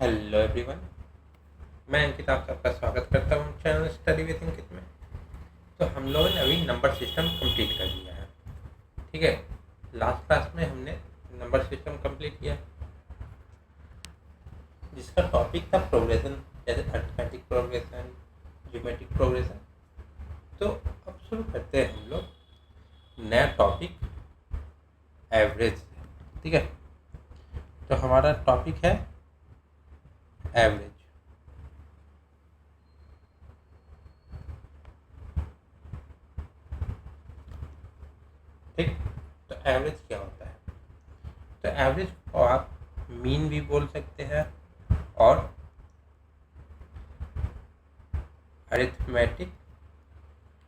Hello everyone, मैं अंकित आप सबका स्वागत करता हूँ चैनल स्टडी विद अंकित में। तो हम लोगों ने अभी नंबर सिस्टम कंप्लीट कर लिया है। ठीक है, लास्ट क्लास में हमने नंबर सिस्टम कंप्लीट किया जिसका टॉपिक था प्रोग्रेशन, जैसे अरिथमेटिक प्रोग्रेशन, ज्योमेट्रिक प्रोग्रेशन। तो अब शुरू करते हैं हम लोग नया टॉपिक एवरेज। ठीक है, तो हमारा टॉपिक है एवरेज। ठीक, तो एवरेज क्या होता है? तो एवरेज को आप मीन भी बोल सकते हैं और अरिथमेटिक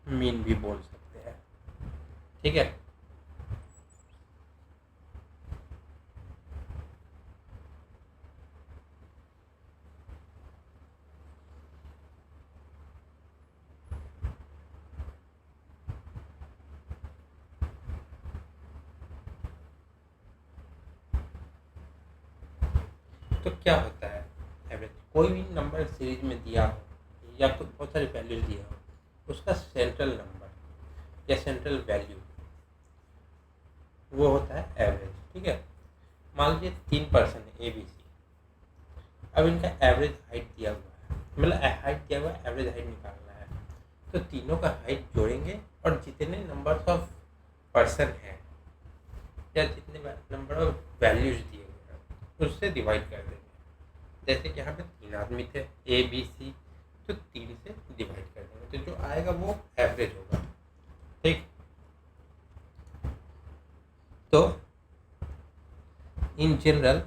मीन भी बोल सकते हैं। ठीक है, तो क्या होता है एवरेज? कोई भी नंबर सीरीज में दिया हो या कुछ बहुत सारी वैल्यूज दिया हो, उसका सेंट्रल नंबर या सेंट्रल वैल्यू वो होता है एवरेज। ठीक है, मान लीजिए 3 पर्सन है ABC। अब इनका एवरेज हाइट दिया हुआ है, मतलब हाइट दिया हुआ है, एवरेज हाइट निकालना है। तो तीनों का हाइट जोड़ेंगे और जितने नंबर ऑफ पर्सन हैं या जितने नंबर ऑफ वैल्यूज दिए हुए हैं उससे डिवाइड कर देंगे। जैसे कि यहाँ पे 3 आदमी थे ABC, तो 3 से डिवाइड कर देंगे, तो जो आएगा वो एवरेज होगा। ठीक, तो in general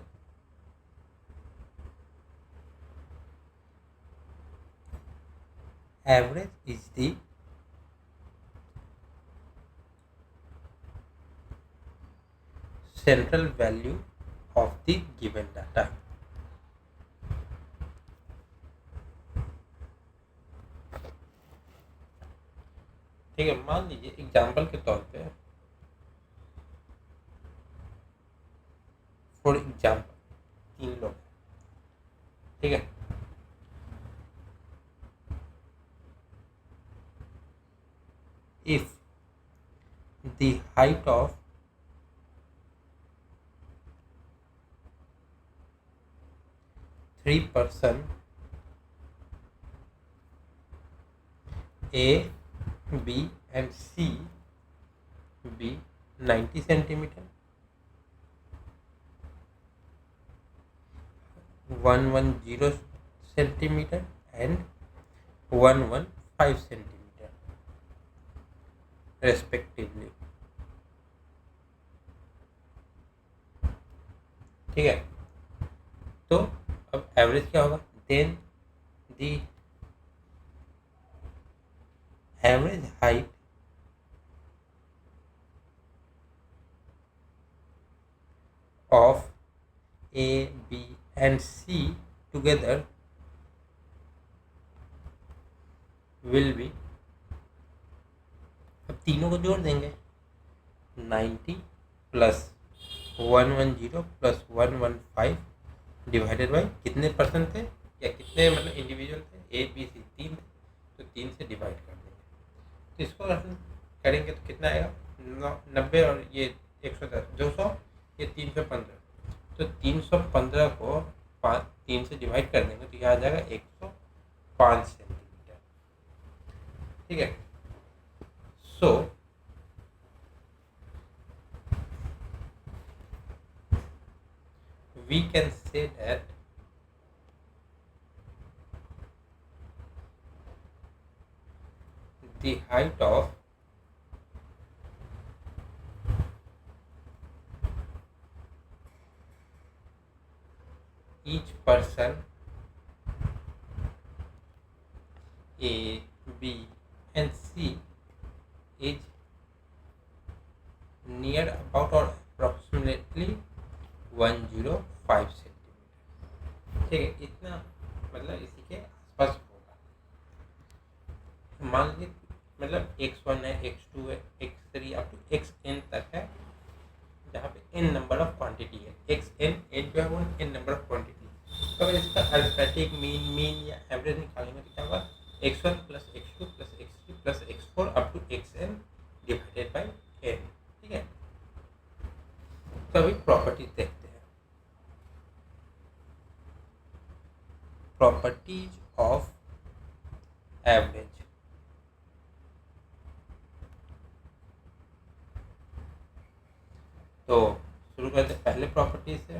average is the central value of the given data। ठीक है, मान लीजिए एग्जाम्पल के तौर पे, फॉर एग्जाम्पल 3 लोग हैं। ठीक है, if the height of three person A, B and C be 90 centimeter, 110 centimeter and 115 centimeter respectively। ठीक है, तो अब एवरेज क्या होगा? Then the average height of A, B and C together will be, अब तीनों को जोड़ देंगे, 90 प्लस 110 प्लस 115 डिवाइडेड बाई कितने पर्सन थे या कितने मतलब इंडिविजुअल थे? ABC 3 थे, तो 3 से डिवाइड कर देंगे। तो इसको करेंगे तो कितना आएगा? 90 और ये 110, 200, ये 315। तो 315 को 3 से डिवाइड कर देंगे तो यह आ जाएगा 105 सेंटीमीटर। ठीक है, सो we can say that the height of each person A, B and C is near about or approximately 105 centimetre. ठीक है, इतना मतलब इसी के आसपास होगा। मान लीजिए मतलब x1 है, x2 है, x3 अप टू xn तक है, जहाँ पे n नंबर ऑफ क्वांटिटी है। xn जो है वो n नंबर ऑफ क्वांटिटी। तो अगर इसका अरिथमेटिक मीन या एवरेज निकालेंगे तो क्या होगा, x1 plus x2 plus x3 plus x4 up to xn divided by n। ठीक है, तो अभी प्रॉपर्टीज देखते हैं। Properties of average. तो शुरू करते हैं पहले प्रॉपर्टी से।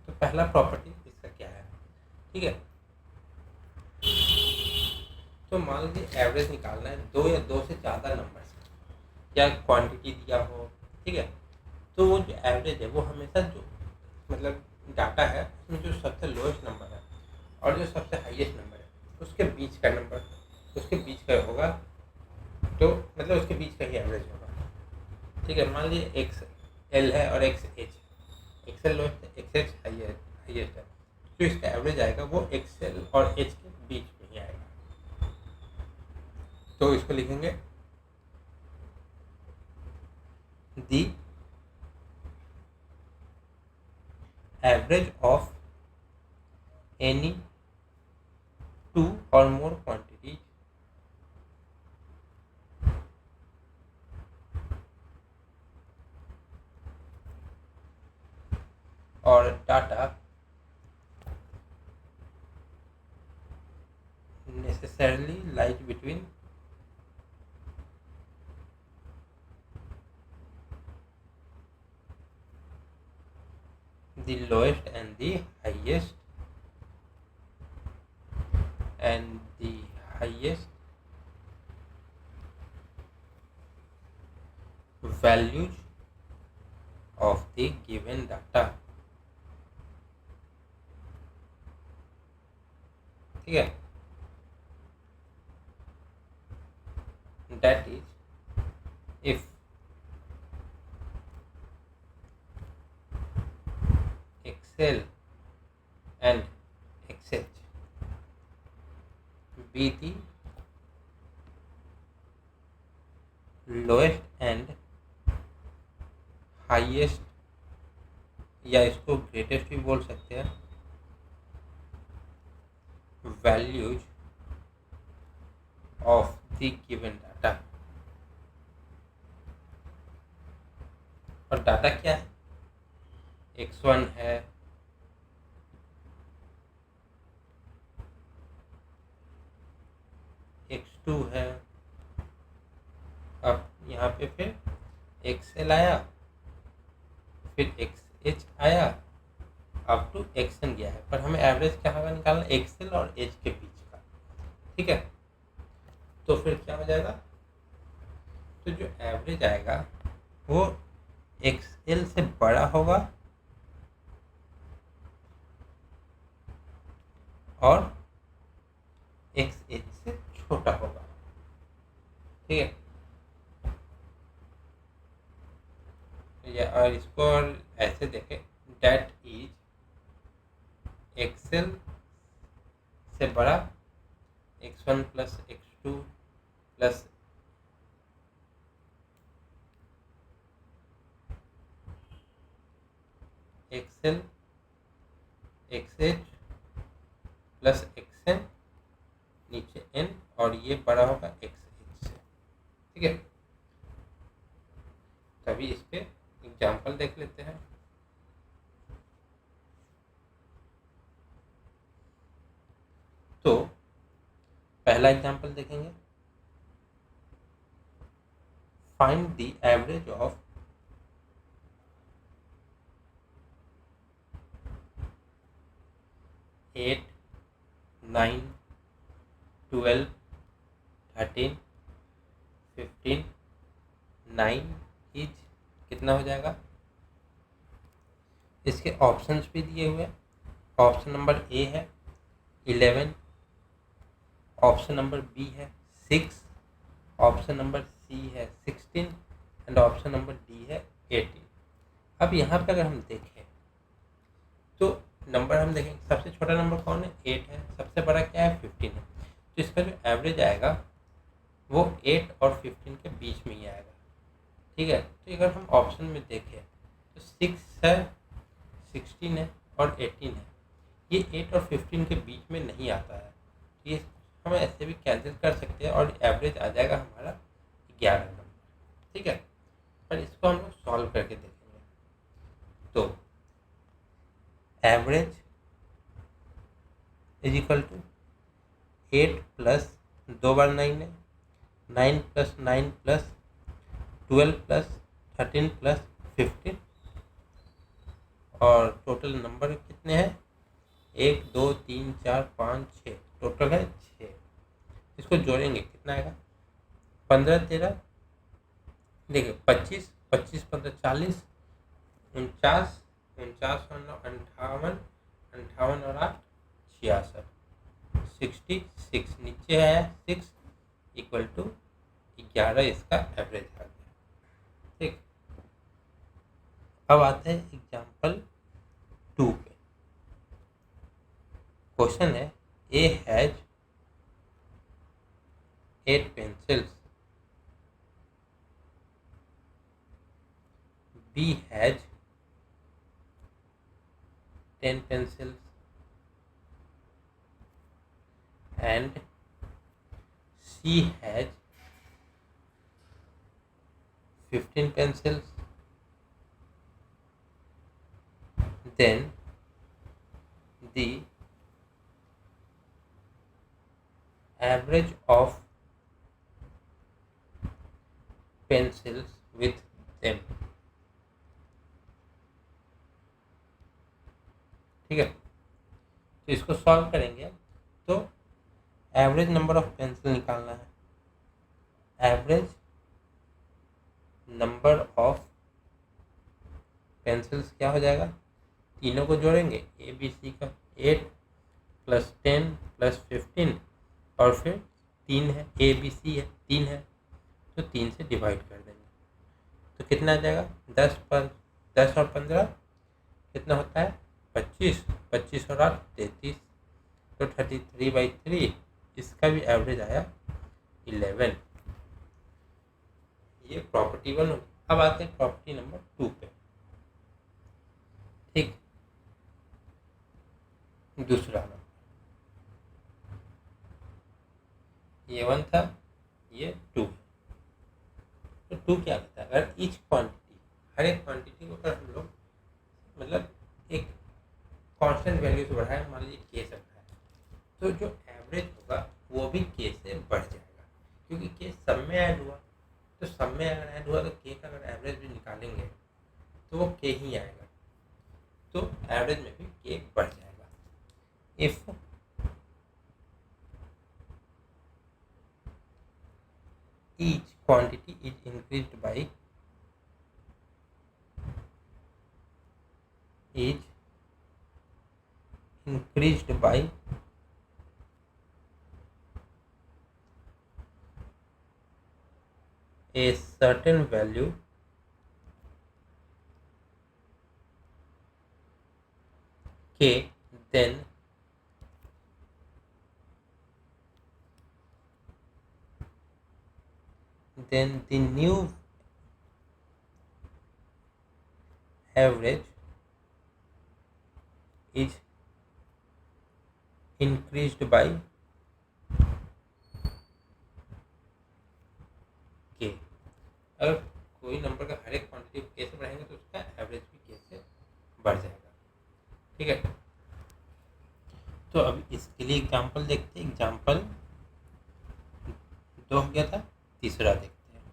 तो पहला प्रॉपर्टी इसका क्या है, ठीक है। तो मान लीजिए एवरेज निकालना है दो या दो से ज़्यादा नंबर से या क्वांटिटी दिया हो, ठीक है। तो वो जो एवरेज है वो हमेशा जो मतलब डाटा है उसमें जो सबसे लोएस्ट नंबर है और जो सबसे हाईएस्ट नंबर है उसके बीच का नंबर, उसके बीच का होगा। तो मतलब उसके बीच का ही एवरेज होगा, ठीक है। मान लीजिए एक्स एल है और x H, x L lowest है, एक्स एच हाईएस्ट है, तो इसका एवरेज आएगा वो एक्स एल और एच के बीच में ही आएगा। तो इसको लिखेंगे the average of any two और मोर क्वांटिटीज और data necessarily lies between the lowest and the highest values of the given data। ठीक है, that is if XL and XH be the lowest and highest, या इसको greatest भी बोल सकते हैं, values of the given data. और data क्या है, x1 है, x2 है, अब यहाँ पे फिर xl आया, फिर xh आया, अप टू xn गया है। पर हमें एवरेज क्या होगा निकालना, xl और h के बीच का, ठीक है। तो फिर क्या हो जाएगा, तो जो एवरेज आएगा वो xl से बड़ा होगा और xh से छोटा होगा, ठीक है। और इसको और ऐसे देखें, डेट इज एक्सेल से बड़ा x1 प्लस x2 प्लस एक्सेल xh प्लस xn नीचे n, और ये बड़ा होगा xh से, ठीक है। तभी इस पे एग्जाम्पल देख लेते हैं। तो पहला एग्जाम्पल देखेंगे, find the average of 8, 9, 12, 13, 15, 9 is कितना हो जाएगा। इसके ऑप्शंस भी दिए हुए हैं। ऑप्शन नंबर ए है 11, ऑप्शन नंबर बी है 6, ऑप्शन नंबर सी है 16 एंड ऑप्शन नंबर डी है 18। अब यहाँ पर अगर हम देखें तो नंबर हम देखेंगे, सबसे छोटा नंबर कौन है, 8 है, सबसे बड़ा क्या है, 15 है। तो इसका जो एवरेज आएगा वो 8 और 15 के बीच में ही आएगा, ठीक है। तो अगर हम ऑप्शन में देखें तो 6 है, 16 है और 18 है, ये 8 और 15 के बीच में नहीं आता है, ये हम ऐसे भी कैंसिल कर सकते हैं और एवरेज आ जाएगा हमारा 11 नंबर। ठीक है, पर इसको हम लोग सॉल्व करके देखेंगे। तो average is equal to 8 plus 2 बार 9 है, 9 प्लस 9 प्लस 12 प्लस 13 प्लस 15, और टोटल नंबर कितने हैं, 1 2 3 4 5 6, टोटल है 6। इसको जोड़ेंगे कितना आएगा, 15 13, देखिए 25 25 15 40, 49 49 और 9 58, 58 और 8 66, 66 नीचे है 6 इक्वल टू 11, इसका एवरेज आ गया। ठीक, अब आते हैं एग्जाम्पल 2 पे। क्वेश्चन है A has 8 pencils, B has 10 pencils, and C has 15 pencils. Then the average of pencils with them. ठीक है, तो इसको सॉल्व करेंगे तो एवरेज नंबर ऑफ पेंसिल निकालना है। एवरेज नंबर ऑफ पेंसिल्स क्या हो जाएगा, तीनों को जोड़ेंगे, ए बी सी का 8 प्लस 10 प्लस 15, और फिर 3 है, ए बी सी है 3 है, तो 3 से डिवाइड कर देंगे, तो कितना आ जाएगा, 10 और 15 कितना होता है, 25, 25 और 8 33, तो 33/3, इसका भी एवरेज आया 11। ये प्रॉपर्टी 1 होगी। अब आते हैं प्रॉपर्टी नंबर 2 पे। ठीक, दूसरा नंबर, ये 1 था, ये 2 है, तो 2 क्या कहता है, अगर ईच क्वांटिटी, हर एक क्वांटिटी को अगर हम लोग मतलब एक कांस्टेंट वैल्यू से बढ़ाए, मान लीजिए के से बढ़ाए, तो जो एवरेज होगा वो भी के से बढ़ जाएगा, क्योंकि के सब में ऐड हुआ, तो सब में अगर ऐड हुआ तो के का अगर एवरेज भी निकालेंगे तो वो के ही आएगा, तो एवरेज में भी के बढ़ जाएगा। If each quantity is increased by a certain value, k, then the new average is increased by k। अगर कोई नंबर का हर एक क्वांटिटी के से बढ़ाएंगे तो उसका एवरेज भी के से बढ़ जाएगा। ठीक है, तो अब इसके लिए एग्जांपल देखते हैं। एग्जांपल 2 हो गया था, तीसरा देखते हैं।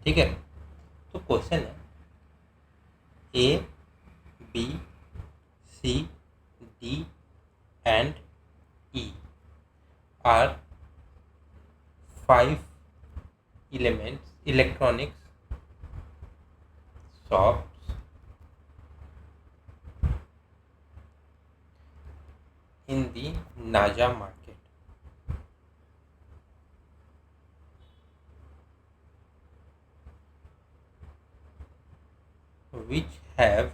ठीक है, तो क्वेश्चन है A B C D and E are 5 electronics shops in the Naja market. Which have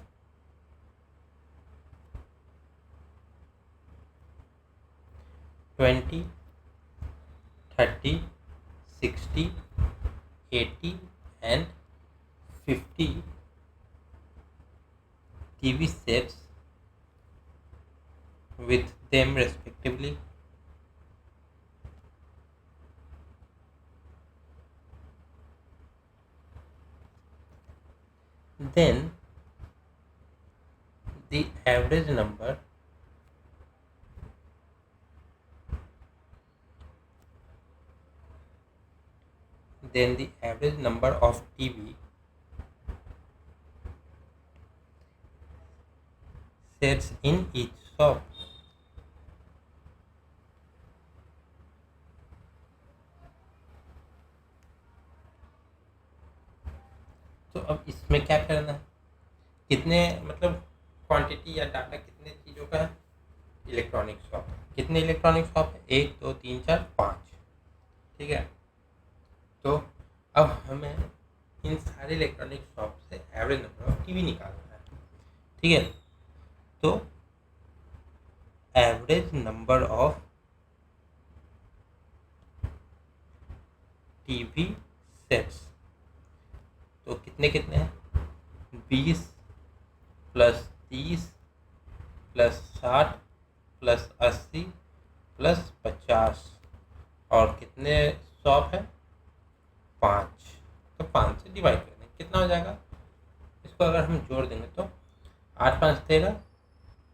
20, 30, 60, 80 and 50 TV sets with them respectively. Then the average number of TV sets in each shop. तो अब इसमें क्या करना है, कितने मतलब quantity या data कितने चीज़ों का है, इलेक्ट्रॉनिक शॉप, कितने इलेक्ट्रॉनिक शॉप है, 1 2 3 4 5, ठीक है। तो अब हमें इन सारे इलेक्ट्रॉनिक शॉप से एवरेज नंबर ऑफ टीवी निकालना है, ठीक है। तो average number of TV sets, तो कितने कितने हैं, 20 प्लस 30 प्लस 60 प्लस 80 प्लस 50, और कितने शॉप है, 5। तो 5 से डिवाइड करेंगे, कितना हो जाएगा, इसको अगर हम जोड़ देंगे तो 8 5 13,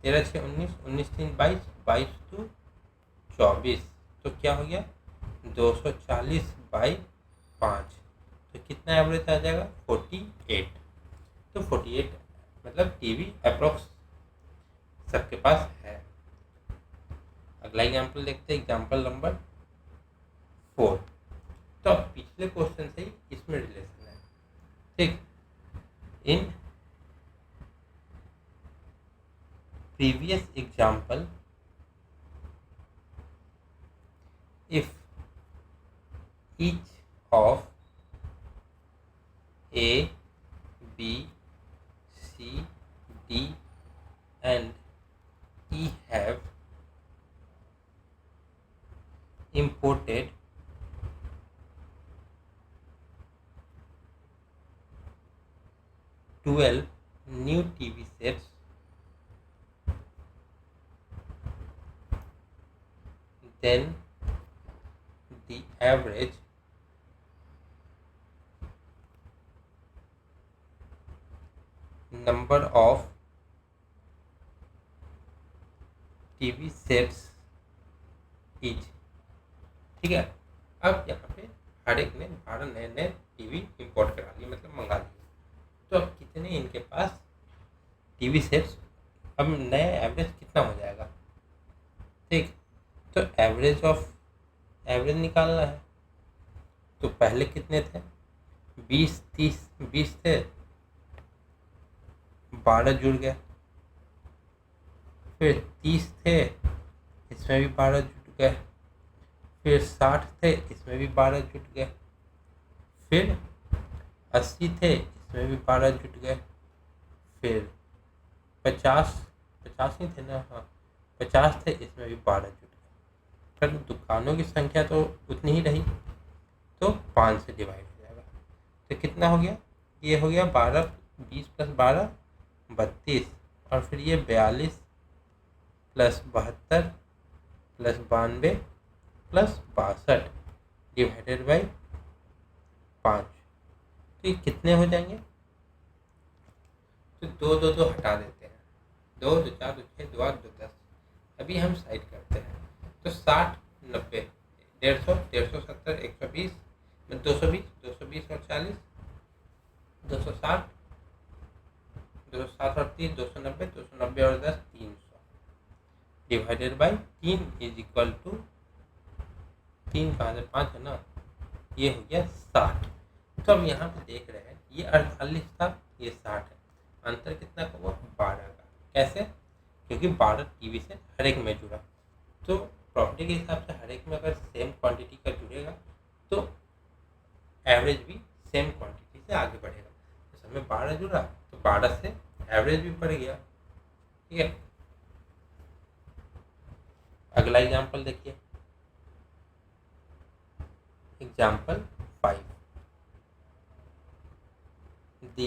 13 6 19, 19 3 22, 22 2 24, तो क्या हो गया 240 बाई 5, तो कितना एवरेज आ जाएगा 48। तो 48 मतलब टीवी अप्रोक्स सबके पास है। अगला एग्जाम्पल देखते हैं, एग्जाम्पल नंबर 4। तो अब पिछले क्वेश्चन से ही इसमें रिलेशन है, ठीक। In previous example if each of A, B, C, D and E have imported 12 new TV sets, then the average number of TV sets is, ठीक है। अब यहाँ पे हर एक ने 12 नए नए टीवी इंपोर्ट करा लिए, मतलब मंगा लिए। तो अब कितने इनके पास टीवी सेट्स, अब नया एवरेज कितना हो जाएगा, ठीक। तो एवरेज निकालना है। तो पहले कितने थे, 20 30 20 थे, 12 जुड़ गए, फिर 30 थे, इसमें भी 12 जुट गए, फिर 60 थे, इसमें भी 12 जुट गए, फिर 80 थे, इसमें भी 12 जुट गए, फिर 50 नहीं थे ना, हाँ 50 थे, इसमें भी 12 जुट गए। फिर दुकानों की संख्या तो उतनी ही रही, तो 5 से डिवाइड हो जाएगा। तो कितना हो गया, ये हो गया 12, 20 प्लस 12 32, और फिर ये 42 plus 72 plus 92 plus 62 divided by 5। तो ये कितने हो जाएंगे, तो 2 2 2 हटा देते हैं, 2 2 4 2 6 2 8 2 10। अभी हम साइड करते हैं, तो 60 90 150 150 70 120 220 220 और 40 260 260 और 30 290 290 और 10 300 divided by 3 is equal to 3 कहाँ से 5 है ना, ये हो गया 60। तो अब यहाँ पे देख रहे हैं ये 48 था, ये 60 है, अंतर कितना का हुआ 12 का। कैसे, क्योंकि 12 टीवी से हर एक में जुड़ा, तो प्रॉपर्टी के हिसाब से हर एक में अगर सेम क्वांटिटी का जुड़ेगा तो एवरेज भी सेम क्वांटिटी से आगे बढ़ेगा। तो सब में 12 जुड़ा तो 12 से एवरेज भी बढ़ गया, ठीक है। अगला एग्जाम्पल देखिए, example 5। The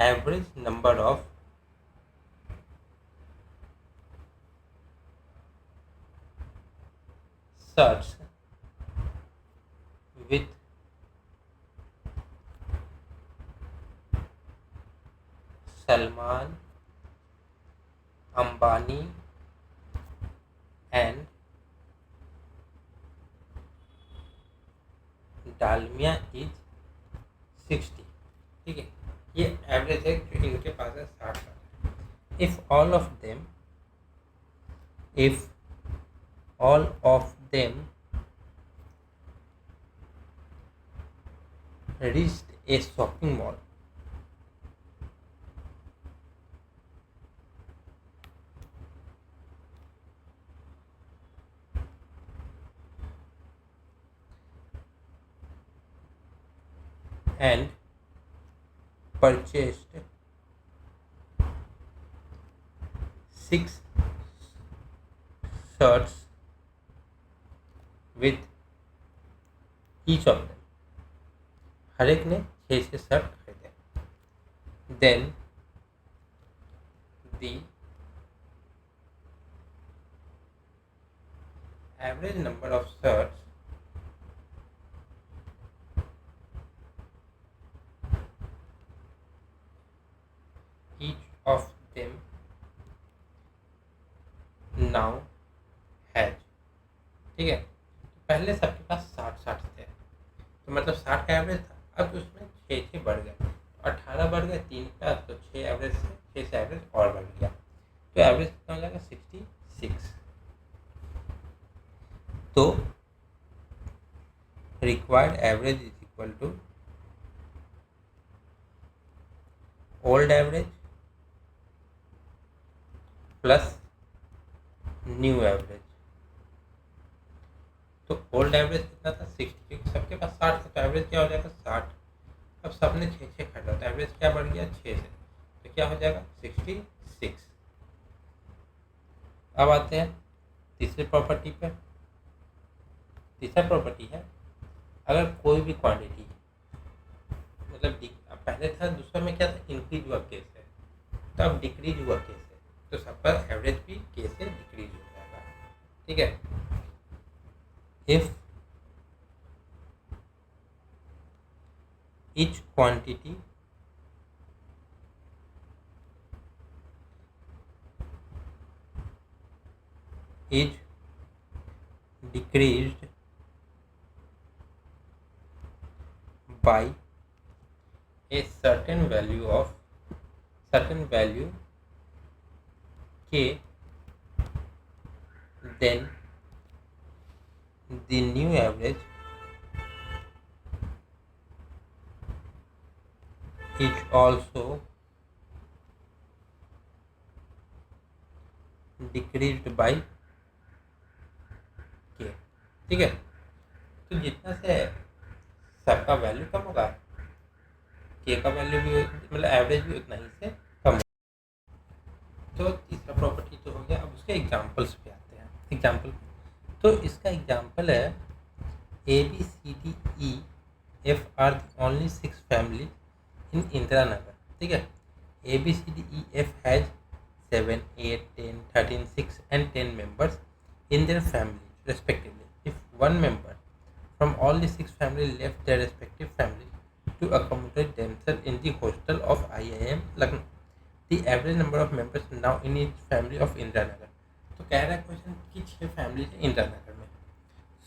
average number of shirts with Salman, Ambani and Dalmia is 60। ठीक है, ये एवरेज है जो इनके पास है 60। If all of them reached a shopping mall and purchased 6 shirts with each of them, हर एक ने 6 शर्ट खरीदे, then the average number of shirts each of them now has। ठीक है, पहले सबके पास 60 थे, तो मतलब 60 का एवरेज था, अब उसमें 6 बढ़ गए, 18 बढ़ गए 3 का, तो 6 एवरेज से 6 से एवरेज और बढ़ गया, तो एवरेज कितना हो जाएगा 66। तो required average is equal to old average plus new average. तो ओल्ड एवरेज कितना था 60, क्योंकि सबके पास 60 था, तो एवरेज क्या हो जाएगा 60। अब सबने 6 खरीदा, तो एवरेज क्या बढ़ गया 6 से, तो क्या हो जाएगा 66। अब आते हैं तीसरी प्रॉपर्टी पे। तीसरा प्रॉपर्टी है, अगर कोई भी क्वांटिटी मतलब पहले था, दूसरा में क्या था इंक्रीज हुआ केस है, तो अब डिक्रीज हुआ केस है, तो सबका एवरेज भी केस से डिक्रीज हो जाएगा। ठीक है, if each quantity is decreased by a certain value k, then the new average is also decreased by k। ठीक है, तो जितना से सबका वैल्यू कम होगा, के का वैल्यू भी मतलब एवरेज भी उतना ही से कम होगा। तो तीसरा प्रॉपर्टी तो हो गया। अब उसके एग्जांपल्स पे आते हैं। एग्जांपल, तो इसका एग्जांपल है ABCDEF are only 6 family in Indira Nagar. ठीक है, ABCDEF has 7, 8, 10, 13, 6 and 10 members in their family respectively. If one member from all the 6 families left their respective families to accommodate themselves in the hostel of IIM Lucknow, the average number of members now in each family of Indira Nagar। तो कह रहा है question कि 6 family है इंदिरा नगर में,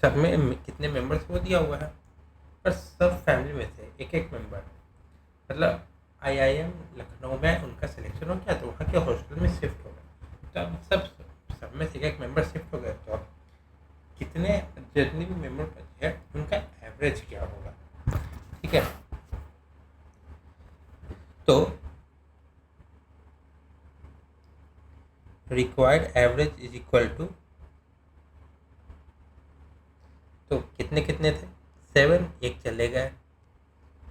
सब में कितने मेंबर्स वो दिया हुआ है, पर सब फैमिली में से एक एक मेंबर, मतलब IIM लखनऊ में उनका सिलेक्शन हो गया, तो वहाँ के हॉस्टल में शिफ्ट हो गए, तो अब सब में से एक मेंबर शिफ्ट हो गए, तो अब कितने जितने भी मेंबर बचे हैं उनका एवरेज क्या होगा। ठीक है, तो required average is equal to, तो कितने कितने थे 7 एक चले गए,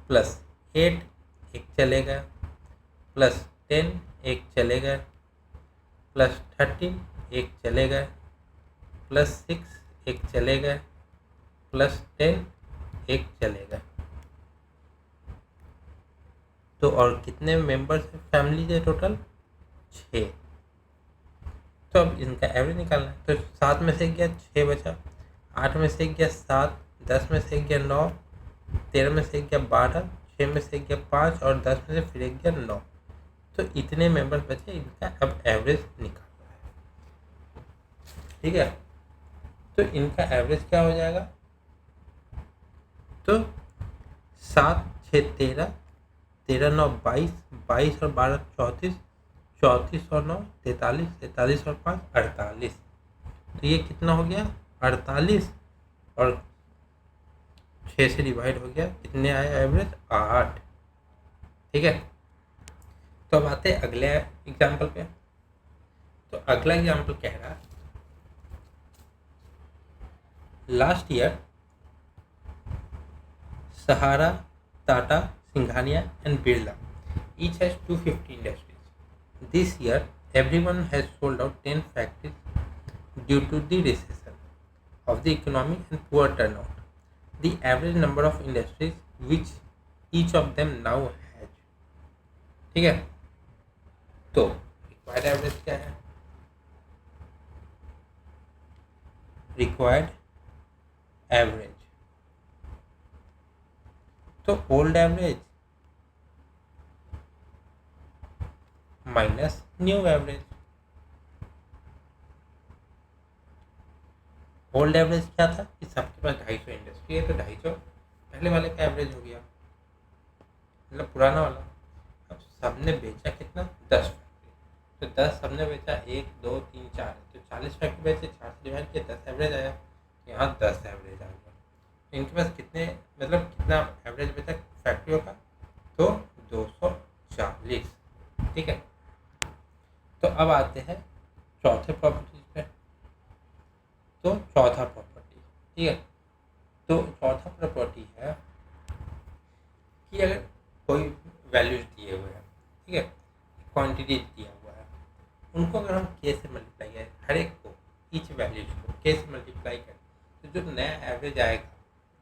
प्लस 8 एक चले गए, प्लस 10 एक चले गए, प्लस 13 एक चले गए, प्लस 6 एक चले गए, प्लस 10 एक चले गए। तो और कितने मेंबर्स फैमिली है टोटल 6। तो अब इनका एवरेज निकालना है, तो 7 में से गया 6 बचा, 8 में से गया 7, 10 में से गया 9, 13 में से गया 12, 6 में से गया 5 और 10 में से फिर गया 9। तो इतने मेंबर्स बचे, इनका अब एवरेज निकालना है। ठीक है, तो इनका एवरेज क्या हो जाएगा? तो 7 6 13, 13 9 22, 22 और 12 34, 34 और 9 43, 43 और 5 48। तो ये कितना हो गया? 48 और 6 से डिवाइड हो गया, कितने आए एवरेज? 8। ठीक है, तो अब आते हैं अगले एग्जाम्पल पे। तो अगला एग्जाम्पल कह रहा है last year Sahara, Tata, Singhania and Birla each has 250 industries. This year everyone has sold out 10 factories due to the recession of the economy and poor turnout. The average number of industries which each of them now has. ठीक है, तो required average क्या है? Required average, तो old average minus new average. Old average क्या था कि सबके पास 250 इंडस्ट्री है, तो 250 पहले वाले का एवरेज हो गया, मतलब पुराना वाला। अब सबने बेचा कितना? 10 फैक्ट्री, तो 10 सबने बेचा, 1 2 3 4, तो 40 फैक्ट्री बेचे, 4 से डिवाइड किया, 10 एवरेज आया। यहाँ 10 एवरेज आ गया। इनके पास कितने, मतलब कितना एवरेज बेचा फैक्ट्रियों का? तो 240। ठीक है, तो अब आते हैं चौथे प्रॉपर्टीज पे। तो चौथा प्रॉपर्टी, ठीक है, तो चौथा प्रॉपर्टी है कि अगर कोई वैल्यूज दिए हुए हैं, ठीक है, क्वांटिटी दिया हुआ है, उनको अगर हम के से मल्टीप्लाई करें, हर एक को, ईच वैल्यूज को के से मल्टीप्लाई करें, तो जो नया एवरेज आएगा,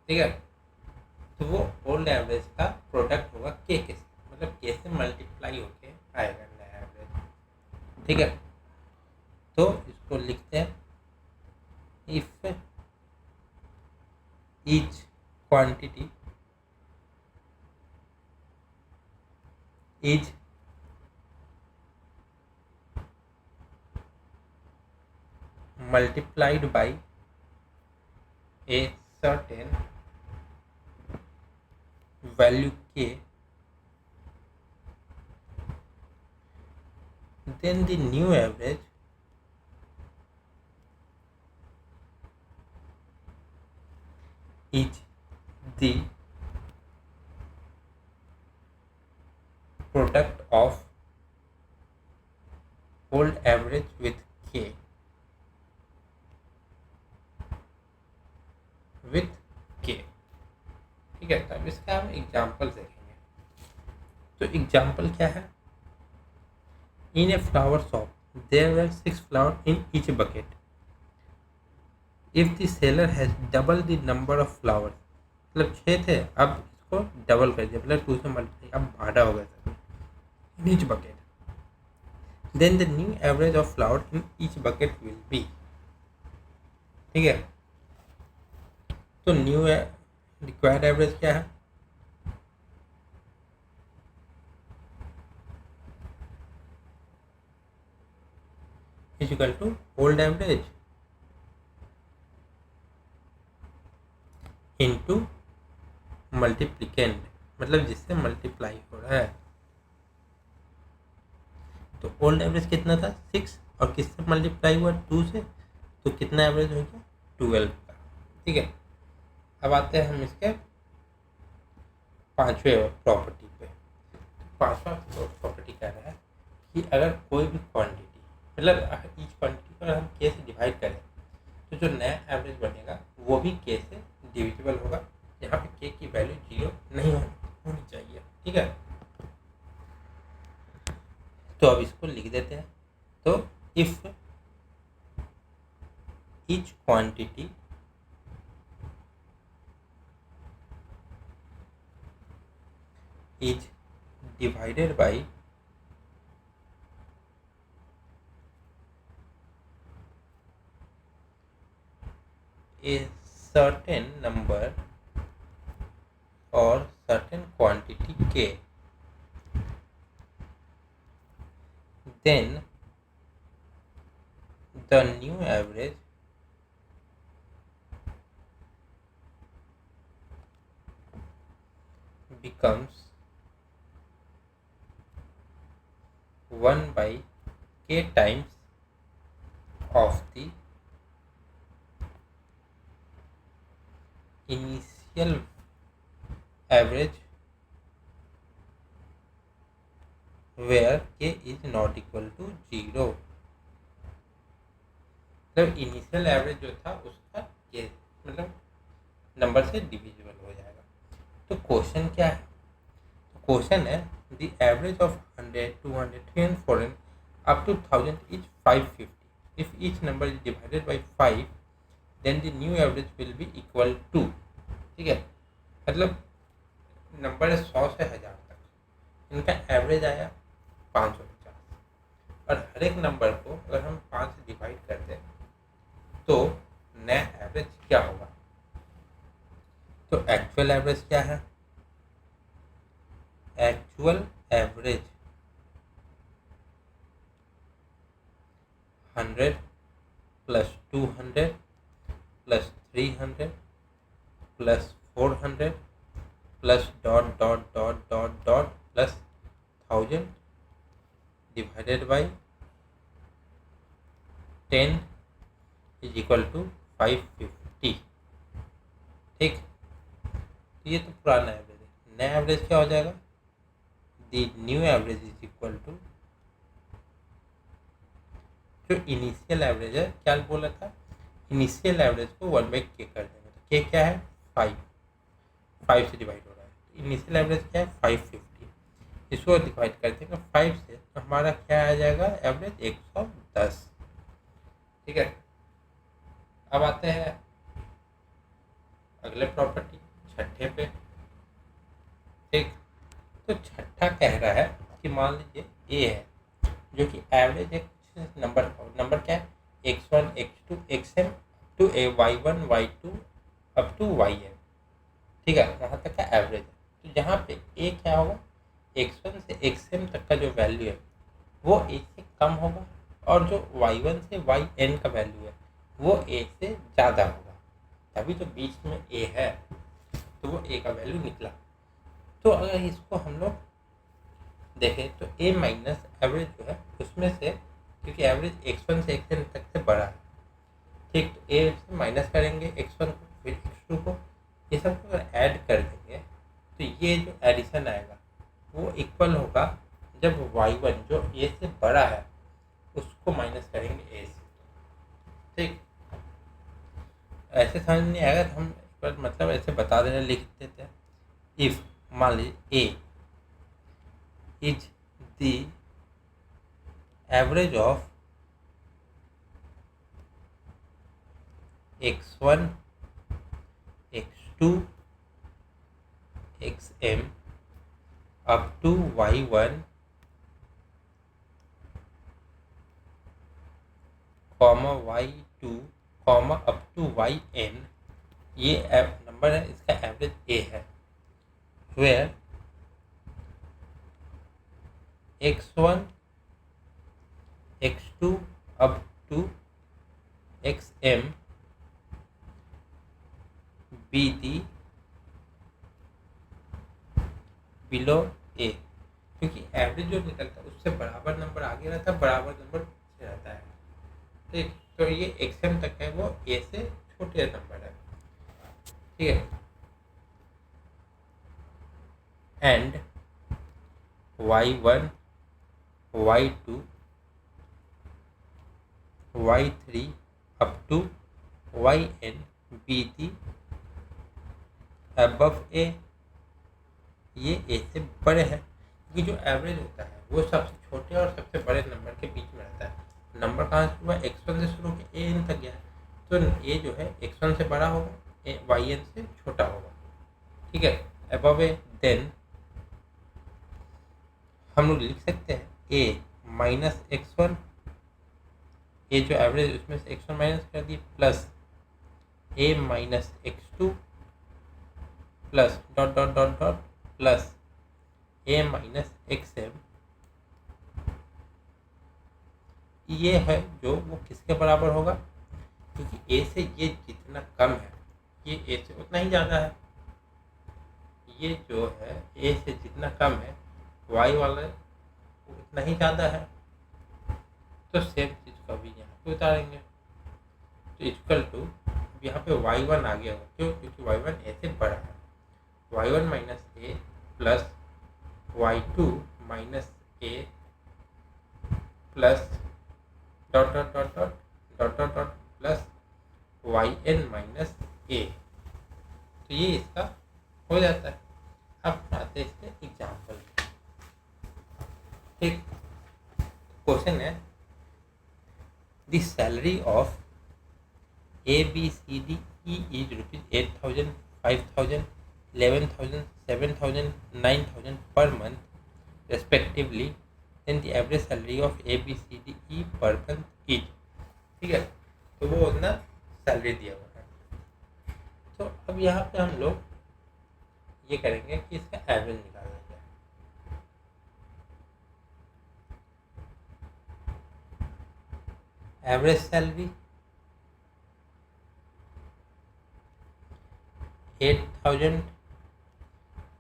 ठीक है, तो वो ओल्ड एवरेज का प्रोडक्ट होगा के से, मतलब के से मल्टीप्लाई होके आएगा नया एवरेज। ठीक है, तो इसको लिखते हैं if each quantity is multiplied by a certain value k, then the new average is the product of old average with k with k। ठीक है, तो अब इसका हम एग्जाम्पल देखेंगे। तो एग्जाम्पल क्या है? In a flower shop there were 6 flower in each bucket. If the seller has double the number of flowers, मतलब 6 थे, अब इसको डबल कर दिया, मतलब 2 से मल्टीप्लाई, अब 12 हो गया sir in each bucket, then the new average of flower in each bucket will be। ठीक है, तो न्यू रिक्वायर्ड एवरेज क्या है? Is equal to old average into multiplicand, मतलब जिससे मल्टीप्लाई हो रहा है। तो ओल्ड एवरेज कितना था? 6, और किससे मल्टीप्लाई हुआ? 2 से, तो कितना एवरेज हो गया? 12 का। ठीक है, अब आते हैं हम इसके पांचवें प्रॉपर्टी पे। पांचवा प्रॉपर्टी कह रहा है कि अगर कोई भी क्वांटिटी, मतलब ईच क्वांटिटी को हम के से डिवाइड करें, तो जो नया एवरेज बनेगा वो भी के से डिविजिबल होगा, यहाँ पे के की वैल्यू 0 नहीं होनी चाहिए। ठीक है, तो अब इसको लिख देते हैं। तो if each quantity is divided by a certain number or certain quantity k, then the new average becomes 1 by k times of the initial average where k is not equal to 0। मतलब initial average जो था उसका के मतलब number से divisible हो जाएगा। तो क्वेश्चन क्या है? तो क्वेश्चन है the average of 100, 200, 300, 400 up to 1000 is 550। if each number is divided by 5 then the new average will be equal to, ठीक है, मतलब नंबर है 100 से 1000 तक, इनका एवरेज आया 550 और हर एक नंबर को अगर हम 5 से डिवाइड करते हैं तो नया एवरेज क्या होगा? तो एक्चुअल एवरेज क्या है? Actual average 100 plus 200 plus 300 plus 400 plus dot dot dot dot dot plus 1000 divided by 10 is equal to 550। ठीक, ये तो पुराना एवरेज है। नया एवरेज क्या हो जाएगा? The new average is equal to जो इनिशियल एवरेज है, क्या बोला था? इनिशियल एवरेज को 1 बाई के कर देंगे। तो के क्या है? 5 से डिवाइड हो रहा है। इनिशियल एवरेज क्या है? 550। इसको डिवाइड करते हैं 5 से तो हमारा क्या आ जाएगा? एवरेज 110। ठीक है, अब आते हैं अगले प्रॉपर्टी, छठे पे। ठीक, तो छठा कह रहा है कि मान लीजिए ए है जो कि एवरेज एक नंबर क्या है? x1, x2, xm to y1, y2 up to yn। ठीक है, वहाँ तक का एवरेज है। तो जहाँ पे ए क्या होगा? x1 से xm तक का जो वैल्यू है वो ए से कम होगा और जो y1 से yn का वैल्यू है वो ए से ज़्यादा होगा। तभी तो बीच में ए है, तो वो ए का वैल्यू निकला। तो अगर इसको हम लोग देखें तो ए माइनस एवरेज जो है उसमें से, क्योंकि एवरेज x1 से xn तक से बड़ा है, ठीक, तो ए से माइनस करेंगे x1 को फिर x2 को, ये सब को अगर ऐड कर देंगे तो ये जो एडिशन आएगा वो इक्वल होगा जब y1 जो ए से बड़ा है उसको माइनस करेंगे ए से। ठीक, ऐसे समझ नहीं आएगा तो हम पर मतलब ऐसे बता देना, लिख देते हैं। इफ मान लीजिए A is the average of x1, x2, xm up to y1, y2, up to yn, ये नंबर है, इसका एवरेज ए है। Where x1, x2 up to xm be the below A, क्योंकि एवरेज जो निकलता है उससे बराबर नंबर आगे रहता है, बराबर नंबर पीछे रहता है। ठीक, तो ये xm तक है वो ए से छोटे नंबर है। ठीक है, and y1, y2, y3 up to yn be the above A, ये ए से बड़े हैं, क्योंकि जो एवरेज होता है वो सबसे छोटे और सबसे बड़े नंबर के बीच में रहता है। नंबर कहाँ से हुआ? x1 से शुरू होकर an तक गया, तो ए जो है x1 से बड़ा होगा, yn से छोटा होगा। ठीक है, अबव ए, देन हम लोग लिख सकते हैं ए माइनस x1, ए जो एवरेज उसमें से x1 माइनस कर दी, plus A minus x2 plus dot dot dot dot plus A minus XM, ये है जो वो किसके बराबर होगा, क्योंकि ए से ये जितना कम है ये ए से उतना ही ज़्यादा है। ये जो है ए से जितना कम है वाई वाला वो उतना ही ज़्यादा है, तो सेम चीज़ को अभी यहाँ पे उतारेंगे। तो इक्वल टू यहाँ पे y1 आ गया होगा, क्यों, क्योंकि y1 ए से बड़ा है। y1 minus A plus y2 minus A plus dot dot dot dot dot dot dot plus yn minus A. तो ये इसका हो जाता है। अब आते हैं इसके एग्जाम्पल। ठीक, क्वेश्चन है the salary of ABCD E is rupees 8,000, 5,000, 11,000, 7,000, 9,000 per month respectively, then the average salary of ABCD E per month is। ठीक है, तो वो उतना सैलरी दिया हुआ है। तो अब यहाँ पे हम लोग ये करेंगे कि इसका एवरेज निकाल लेंगे। Average salary 8,000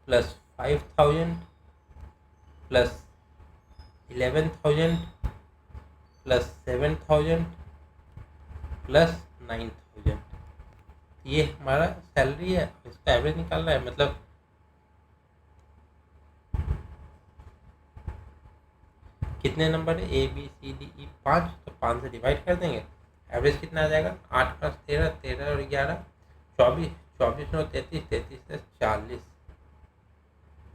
plus 5,000 plus 11,000 plus 7,000 plus 9,000, ये हमारा सैलरी है। इसका एवरेज निकालना है, मतलब कितने नंबर है ABCDE 5, तो 5 से डिवाइड कर देंगे। एवरेज कितना आ जाएगा, 8 + 13, 13 और 11 24, 24 9 33, 33 से 40,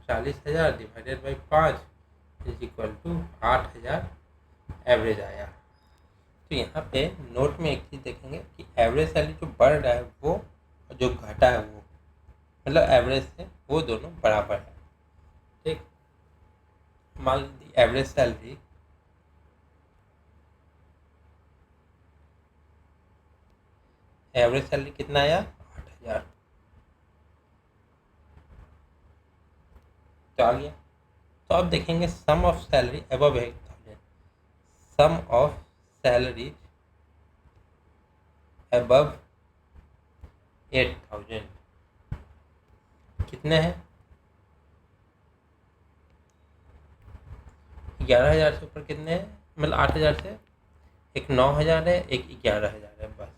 40,000 divided by 5 is equal to 8,000 average आया। तो यहाँ पे नोट में एक चीज़ देखेंगे कि एवरेज सैलरी जो बढ़ रहा है वो जो घटा है वो मतलब एवरेज से वो दोनों बराबर है। ठीक, मान लीजिए एवरेज सैलरी कितना आया, 8,000 तो आ गया। तो अब देखेंगे sum of salary above 8,000, sum of salary above 8,000 कितने हैं, 11,000 से ऊपर कितने हैं, मतलब 8,000 से एक 9,000 है, एक 11,000 है बस।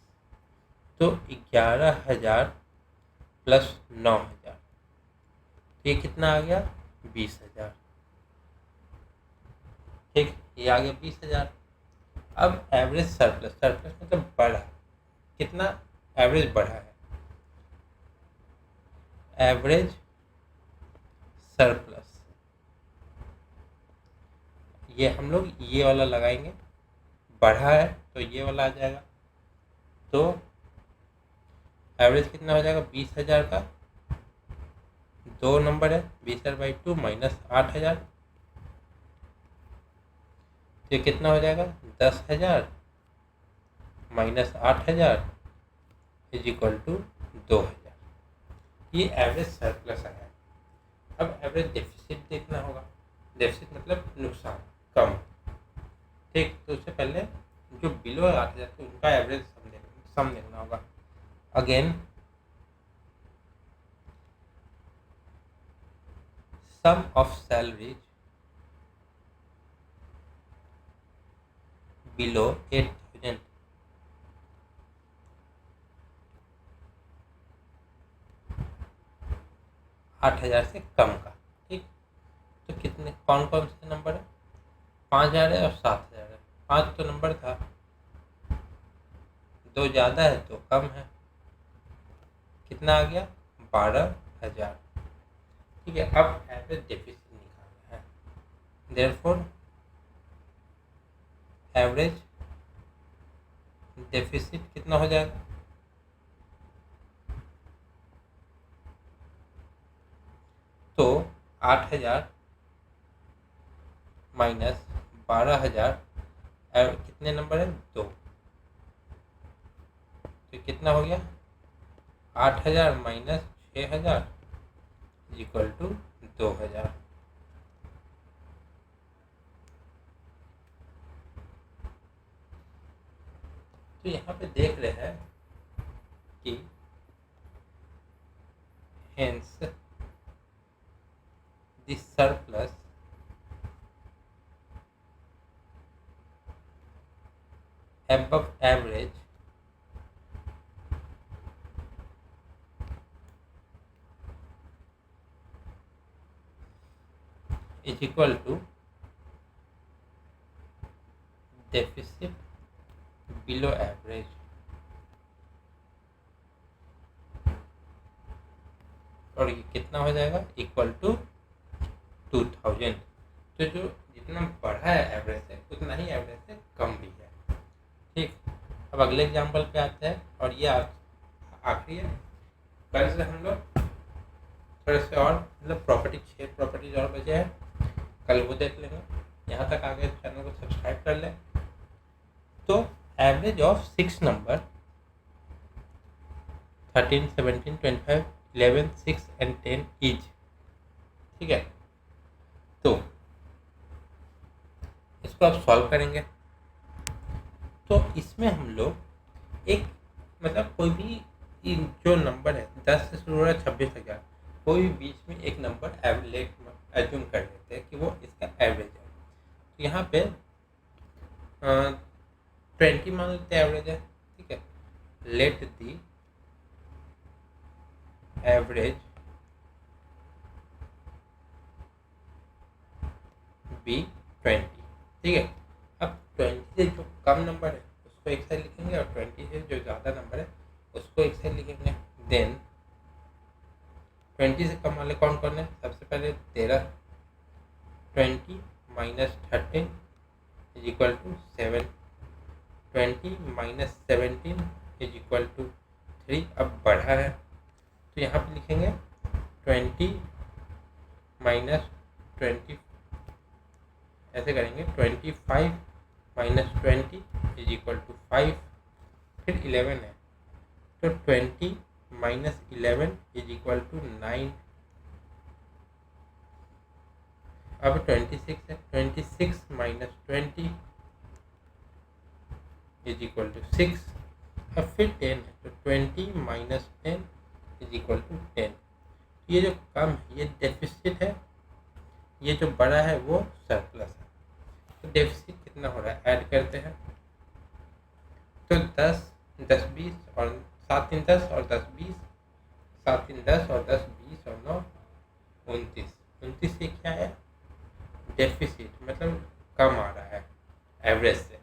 तो 11,000 प्लस 9,000, ये कितना आ गया, 20,000। ठीक, ये आ गया 20,000। अब एवरेज सरप्लस, सरप्लस मतलब बढ़ा, कितना एवरेज बढ़ा है, एवरेज सरप्लस, ये हम लोग ये वाला लगाएंगे, बढ़ा है तो ये वाला आ जाएगा। तो एवरेज कितना हो जाएगा, 20,000 का 2 नंबर है, 20,000/2 माइनस 8,000, तो ये कितना हो जाएगा, 10,000 माइनस 8,000 इज इक्वल टू 2,000। ये एवरेज सरप्लस आया। अब एवरेज डेफिसिट देखना होगा, डेफिसिट मतलब नुकसान, कम। ठीक, तो उससे पहले जो बिलो 8,000 तो उनका एवरेज सम देखना होगा। Again sum of salaries below 8,000, से कम का। ठीक, तो कितने कौन कौन से नंबर है, 5,000 है और 7,000 है। 5 तो नंबर था, 2 ज़्यादा है तो कम है, कितना आ गया, 12,000। ठीक है, अब एवरेज डेफिसिट निकालना है। देयरफॉर एवरेज डेफिसिट कितना हो जाएगा, तो 8,000 माइनस 12,000 कितने नंबर है, 2, तो कितना हो गया, 8,000 माइनस 6,000 इक्वल टू 2,000। तो यहाँ पे देख रहे हैं कि hence the surplus above average is equal to deficit below average। और ये कितना हो जाएगा, इक्वल टू 2,000। तो जो जितना बढ़ा है एवरेज से उतना ही एवरेज से कम भी है। ठीक, अब अगले एग्जांपल पे आते हैं, और ये आखिरी है। कल से हम लोग थोड़े से और मतलब प्रॉपर्टी 6 प्रॉपर्टीज और बचे हैं, कल वो देख लेंगे। यहाँ तक आगे चैनल को सब्सक्राइब कर लें। तो average of 6 number 13, 17, 25, 11, 6 and 10 each. ठीक है, तो इसको आप सॉल्व करेंगे। तो इसमें हम लोग एक मतलब कोई भी जो नंबर है 10 से शुरू हो रहा है 26 तक, कोई भी बीच में एक नंबर एवरेज एज्यूम कर लेते हैं कि वो इसका एवरेज है। तो यहाँ पे 20 मान लेते हैं एवरेज है। ठीक है, लेट दी एवरेज बी 20। ठीक है, अब 20 से जो कम नंबर है उसको एक साइड लिखेंगे, और 20 से जो ज़्यादा नंबर है उसको एक साइड लिखेंगे। देन 20 से कम वाले कौन कौन है, सबसे पहले 13, 20 minus 13 is equal to 7, 20 minus 17 is equal to 3। अब बढ़ा है तो यहाँ पे लिखेंगे 20 माइनस 20, ऐसे करेंगे 25 माइनस 20 इज इक्वल टू 5। फिर 11 है तो 20 माइनस 11 इज इक्वल टू 9। अब 26 है, 26 माइनस 20 इज इक्वल टू 6। अब फिर 10 है तो 20 माइनस 10 इज इक्वल टू 10। ये जो कम है ये डेफिसिट है, ये जो बड़ा है वो सरप्लस है। तो डेफिसिट कितना हो रहा है, ऐड करते हैं। तो 10, 10, 20 और 7, 3, 10 और 10, 20, 7, 3, 10 और 10, 20 और 9, 29। 29 से क्या है, डेफिसिट मतलब कम आ रहा है एवरेज से।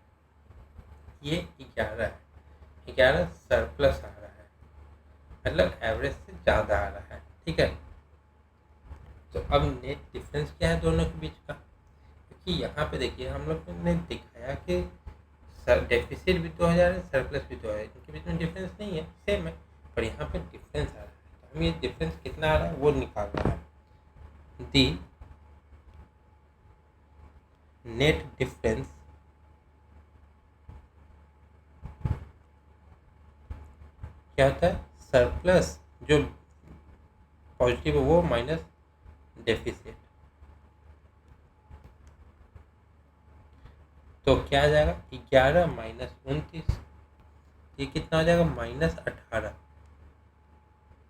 ये 11 है, 11 सरप्लस आ रहा है, मतलब एवरेज से ज़्यादा आ रहा है। ठीक है, तो अब नेट डिफरेंस क्या है दोनों के बीच का, क्योंकि यहाँ पे देखिए हम लोग ने दिखाया कि डेफिसिट भी 2,000 है, सरप्लस भी 2,000 है, इनके बीच में डिफरेंस नहीं है, सेम है, पर यहाँ पे डिफरेंस आ रहा है। तो हम ये डिफरेंस कितना आ रहा है वो निकालना है। दी नेट डिफरेंस क्या होता है, सरप्लस जो पॉजिटिव है वो माइनस डेफिसिट। तो क्या आ जाएगा, 11 माइनस 29, ये कितना हो जाएगा, माइनस 18।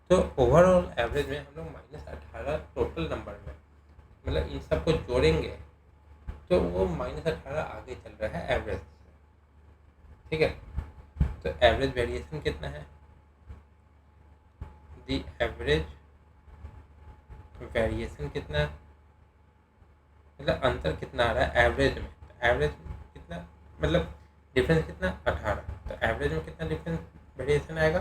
तो ओवरऑल एवरेज में हम लोग माइनस 18 टोटल नंबर में, मतलब इन सबको जोड़ेंगे तो वो माइनस 18 आगे चल रहा है एवरेज से। ठीक है, तो एवरेज वेरिएशन कितना है, दी एवरेज वेरिएशन कितना है, मतलब अंतर कितना आ रहा है एवरेज में। तो एवरेज कितना, मतलब डिफरेंस कितना, 18। तो एवरेज में कितना डिफरेंस वेरिएशन आएगा,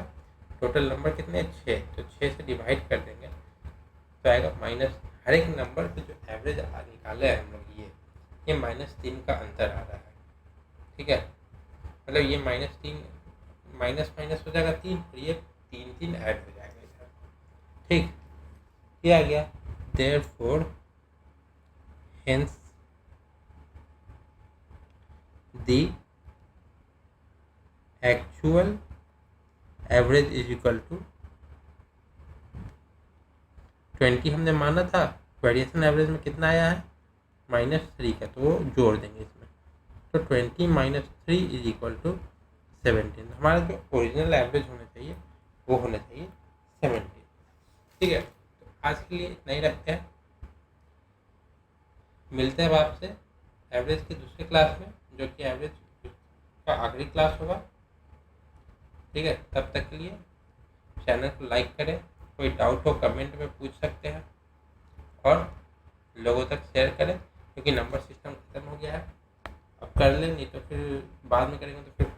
टोटल नंबर कितने 6, तो 6 से डिवाइड कर देंगे तो आएगा माइनस, हर एक नंबर पे जो एवरेज निकाले हैं हम लोग ये -3 का अंतर आ रहा है। ठीक है, मतलब ये -3 माइनस माइनस हो जाएगा 3, और ये 3 ऐड हो जाएगा इधर। ठीक, ये आ गया। therefore hence the actual average is equal to 20 हमने माना था, वेरिएशन एवरेज में कितना आया है -3 का, तो वो जोड़ देंगे इसमें। तो 20 - 3 इज इक्वल टू 17। हमारा जो ओरिजिनल एवरेज होना चाहिए वो होना चाहिए 17। ठीक है, तो आज के लिए इतना ही रखते हैं। मिलते हैं अब आपसे एवरेज के दूसरे क्लास में, जो कि एवरेज का आखिरी क्लास होगा। ठीक है, तब तक के लिए चैनल को लाइक करें, कोई डाउट हो कमेंट में पूछ सकते हैं, और लोगों तक शेयर करें, क्योंकि नंबर सिस्टम खत्म हो गया है। अब कर लें, नहीं तो फिर बाद में करेंगे तो फिर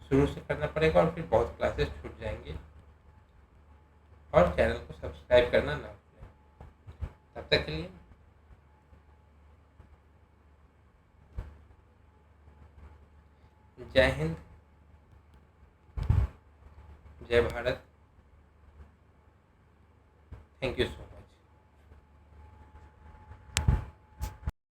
शुरू से करना पड़ेगा और फिर बहुत क्लासेस छूट जाएंगे। और चैनल को सब्सक्राइब करना ना भूलें। तब तक के लिए जय हिंद, जय Bharat. Thank you so much.